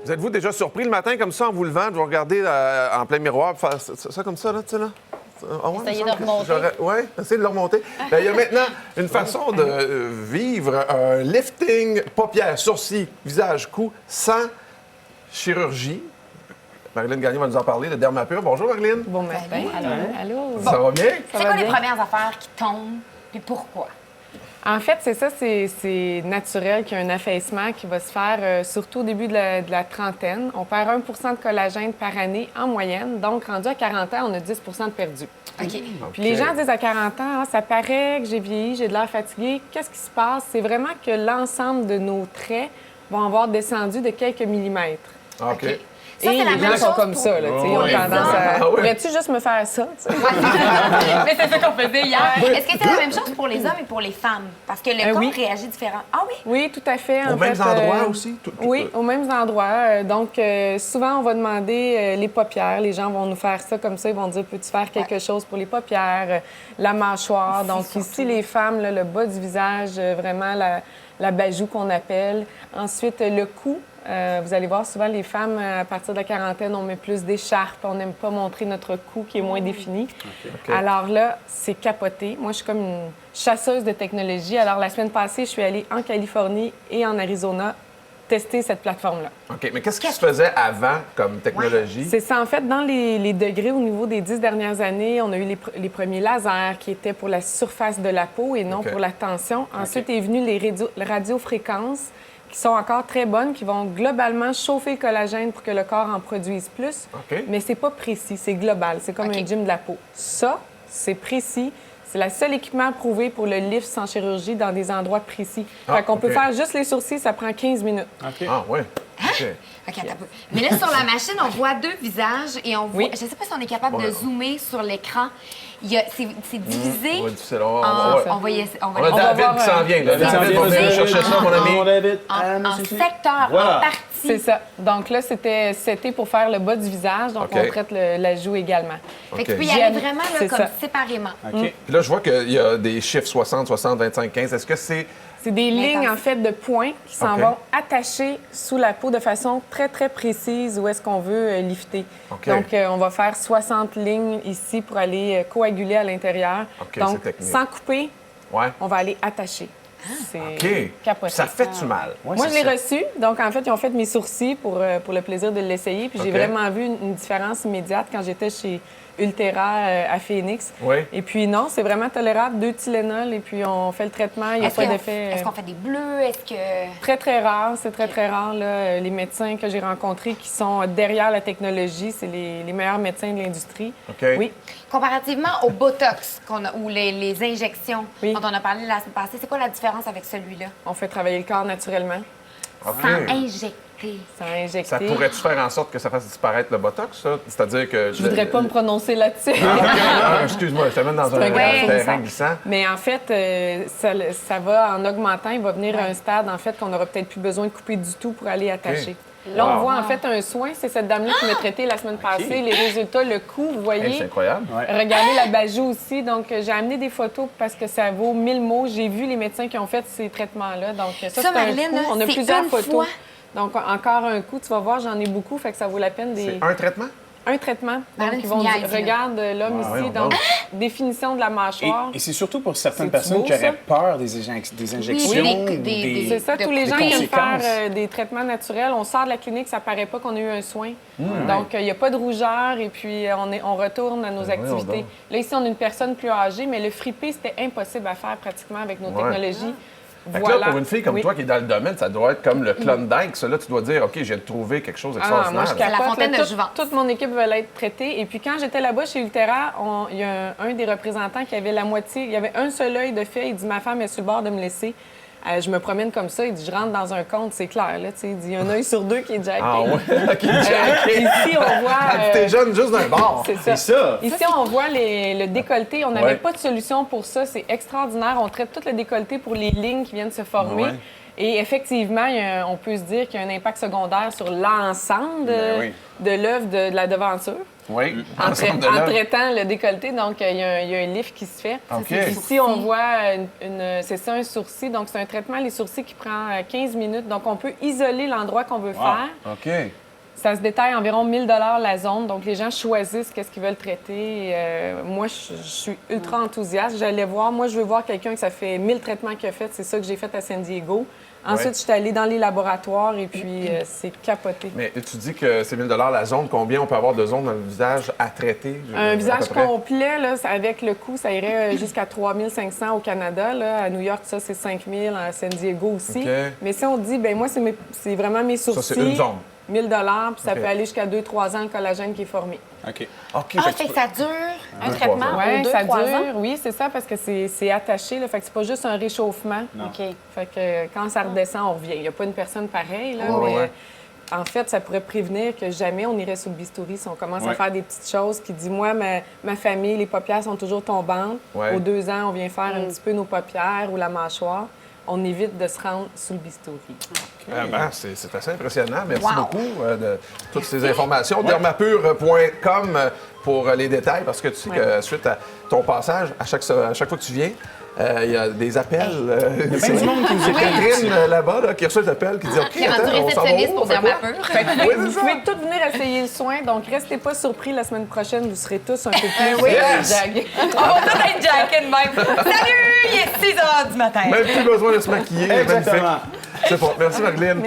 Vous êtes-vous déjà surpris le matin comme ça en vous levant, de vous regarder en plein miroir, faire ça comme ça, là, tu sais, là? Ah ouais, Essayez de remonter. Oui, essayez de le remonter. Bien, il y a maintenant une façon de vivre un lifting paupières, sourcils, visage, cou, sans chirurgie. Marilyn Gagné va nous en parler de Dermapure. Bonjour, Marilyn. Bon matin. Allô. Ça va bien? C'est quoi les premières affaires qui tombent, puis pourquoi? En fait, c'est ça, c'est naturel qu'il y a un affaissement qui va se faire, surtout au début de la trentaine. On perd 1 de collagène par année en moyenne. Donc, rendu à 40 ans, on a 10 de perdu. OK. Puis les gens disent à 40 ans, ah, ça paraît que j'ai vieilli, j'ai de l'air fatigué. Qu'est-ce qui se passe? C'est vraiment que l'ensemble de nos traits vont avoir descendu de quelques millimètres. OK. Ça, Et c'est la les même gens sont chose comme pour- ça, là, tu sais, ils ont Oui. tendance à... Ah oui. Pourrais-tu juste me faire ça, tu sais? Mais c'est ça qu'on faisait hier. Est-ce que c'est la même chose pour les hommes et pour les femmes? Parce que le corps oui. réagit différemment. Ah oui? Oui, tout à fait. Aux mêmes endroits aussi? Oui, aux mêmes endroits. Donc, souvent, on va demander les paupières. Les gens vont nous faire ça comme ça. Ils vont dire, peux-tu faire quelque chose pour les paupières? La mâchoire. Donc, ici, les femmes, là, le bas du visage, vraiment la bajoue qu'on appelle. Ensuite, le cou. Vous allez voir, souvent, les femmes, à partir de la quarantaine, on met plus d'écharpes. On n'aime pas montrer notre cou qui est moins défini. Alors là, c'est capoté. Moi, je suis comme une chasseuse de technologie. Alors, la semaine passée, je suis allée en Californie et en Arizona tester cette plateforme-là. OK, mais qu'est-ce qui se faisait avant comme technologie? C'est ça. En fait, dans les degrés au niveau des 10 dernières années, on a eu les premiers lasers qui étaient pour la surface de la peau et non OK. pour la tension. Ensuite est venu les radiofréquences qui sont encore très bonnes, qui vont globalement chauffer le collagène pour que le corps en produise plus. OK. Mais c'est pas précis, c'est global. C'est comme OK. un gym de la peau. Ça, c'est précis. C'est le seul équipement approuvé pour le lift sans chirurgie dans des endroits précis. Ah, Fait qu'on peut OK. faire juste les sourcils, ça prend 15 minutes. Ah, oui. OK. OK, attends un peu. Mais là, sur la machine, on voit deux visages et on voit... Oui. Je ne sais pas si on est capable Bon, de ben, zoomer sur l'écran. C'est divisé On va difficiler. en... On On va y essayer- on va a le- David voir, qui s'en vient. Là. David David s'en va vient. venir chercher ça, mon ami. David. en secteur, Voilà. en partie. C'est ça. Donc là, c'était pour faire le bas du visage. Donc, OK. on traite la joue également. Fait que tu OK. peux y J'aime. aller vraiment là, C'est comme ça. séparément. OK. Puis là, je vois qu'il y a des chiffres 60, 60, 25, 15. Est-ce que c'est... C'est des lignes, Intense. en fait, de points qui s'en OK. vont attacher sous la peau de façon très, très précise où est-ce qu'on veut lifter. OK. Donc, on va faire 60 lignes ici pour aller coaguler à l'intérieur. OK, Donc, c'est technique. sans couper, Ouais. on va aller attacher. C'est OK. capoté. Ça fait-tu mal? Ouais, Moi, c'est je l'ai ça. reçu. Donc, en fait, ils ont fait mes sourcils pour le plaisir de l'essayer. Puis, j'ai OK. vraiment vu une différence immédiate quand j'étais chez Ultera à Phoenix. Oui. Et puis, non, c'est vraiment tolérable. 2 Tylenol et puis on fait le traitement. Il n'y a Est-ce pas qu'on d'effet. est-ce qu'on fait des bleus? Est-ce que... Très, très rare. C'est très, très rare. Là. Les médecins que j'ai rencontrés qui sont derrière la technologie, c'est les meilleurs médecins de l'industrie. OK. Oui. Comparativement au Botox ou les injections Oui. dont on a parlé la semaine passée, c'est quoi la différence avec celui-là? On fait travailler le corps naturellement, OK. Sans injecter. sans injecter. Ça pourrait-tu faire en sorte que ça fasse disparaître le Botox, ça? C'est-à-dire que... Je voudrais pas me prononcer là-dessus. Excuse-moi, je te mène dans C'est un un terrain glissant. glissant. Mais en fait, ça va en augmentant. Il va venir à un stade, en fait, qu'on n'aura peut-être plus besoin de couper du tout pour aller attacher. Là, on Wow. voit en fait un soin. C'est cette dame-là qui m'a traité la semaine passée. Les résultats, le coût, vous Hey, voyez. c'est incroyable. Ouais. Regardez la bajoue aussi. Donc, j'ai amené des photos parce que ça vaut 1000 mots. J'ai vu les médecins qui ont fait ces traitements-là. Donc, ça, c'est un Marilyn, coup. là, On a c'est plusieurs une photos. fois. Donc, encore un coup. Tu vas voir, j'en ai beaucoup. Fait que ça vaut la peine des... C'est un traitement? Un traitement. Marilyn, Donc, ils vont tu dire, niaises, là. regarde l'homme Ah, ici. voyons Donc, donc. définition de la mâchoire. Et c'est surtout pour certaines C'est personnes beau, qui auraient ça? peur des injections Oui, ou des- C'est ça, de- tous les des gens qui aiment faire conséquences. des traitements naturels. On sort de la clinique, ça paraît pas qu'on a eu un soin. Donc, il n'y a pas de rougeur et puis on retourne à nos voyons activités. donc. Là, ici, on a une personne plus âgée, mais le fripper, c'était impossible à faire pratiquement avec nos Ouais. technologies. Fait que là, pour une fille comme Oui. toi qui est dans le domaine, ça doit être comme le Klondike. Ça, là, tu dois dire, OK, j'ai trouvé quelque chose Ah, d'extraordinaire. moi, je C'est la capote, fontaine là, de toute- jouvence. Toute mon équipe veut être traitée. Et puis, quand j'étais là-bas chez Ultera, il y a un des représentants qui avait la moitié, il y avait un seul œil de fait. Il dit, ma femme est sur le bord de me laisser. Je me promène comme ça. Il dit, je rentre dans un compte, c'est clair. Là, tu sais. Il dit, il y a un œil sur deux qui est jacké. Ah ouais? OK, Ici, on voit... Ah, puis t'es jeune juste d'un bord. C'est ça. C'est ça. Ici, on voit le décolleté. On n'avait Ouais. pas de solution pour ça. C'est extraordinaire. On traite tout le décolleté pour les lignes qui viennent se former. Ouais. Et effectivement, on peut se dire qu'il y a un impact secondaire sur l'ensemble Ben oui. de l'œuvre de la devanture. Oui. En, Ensemble de là. traitant le décolleté, donc il y a un lift qui se fait. OK. Ici, on voit c'est ça, un sourcil. Donc, c'est un traitement, les sourcils, qui prend 15 minutes. Donc, on peut isoler l'endroit qu'on veut faire. OK. Ça se détaille environ 1 000 la zone. Donc, les gens choisissent qu'est-ce qu'ils veulent traiter. Moi, je suis ultra enthousiaste. J'allais voir. Moi, je veux voir quelqu'un que ça fait 1000 traitements qu'il a fait. C'est ça que j'ai fait à San Diego. Ensuite, je suis allée dans les laboratoires et puis c'est capoté. Mais tu dis que c'est 1 000 la zone. Combien on peut avoir de zones dans le visage à traiter? Un visage à peu près? complet, là, avec le coût, ça irait jusqu'à 3 500 au Canada. Là. À New York, ça, c'est 5 000. À San Diego aussi. OK. Mais si on dit, ben moi, c'est vraiment mes sourcils. Ça, c'est une zone. 1 000 puis ça OK. peut aller jusqu'à 2-3 ans, le collagène qui est formé. OK. OK. Ah, fait que fait tu que peux- ça dure un 2-3 traitement ans. Oui, aux 2-3 ça dure. ans? Oui, c'est ça, parce que c'est attaché. Là, fait que c'est pas juste un réchauffement. OK. Fait que quand ça redescend, on revient. Il n'y a pas une personne pareille, là, Ouais, mais ouais. en fait, ça pourrait prévenir que jamais on irait sur le bistouri si on commence à Ouais. faire des petites choses qui dit, moi, ma famille, les paupières sont toujours tombantes. Ouais. Aux 2 ans, on vient faire un petit peu nos paupières ou la mâchoire. On évite de se rendre sur le bistouri. C'est assez impressionnant. Merci Wow. beaucoup de toutes ces informations. Dermapure.com pour les détails, parce que tu sais que suite à ton passage, à chaque fois que tu viens, il y a des appels. C'est du monde qui nous c'est écoute. Catherine là-bas là, qui reçoit des appels qui dit OK, Qui est rendu attends, on s'en va réceptionniste où? pour On fait quoi? Dermapure. Oui, c'est Vous ça. pouvez tous venir essayer le soin, donc restez pas surpris la semaine prochaine, vous serez tous un peu plus oui. jaggés. On va peut être jacket de même. Salut! Il est 6 h du matin. Même plus besoin de se maquiller. Exactement. Magnifique. C'est bon. Merci, Marilyn.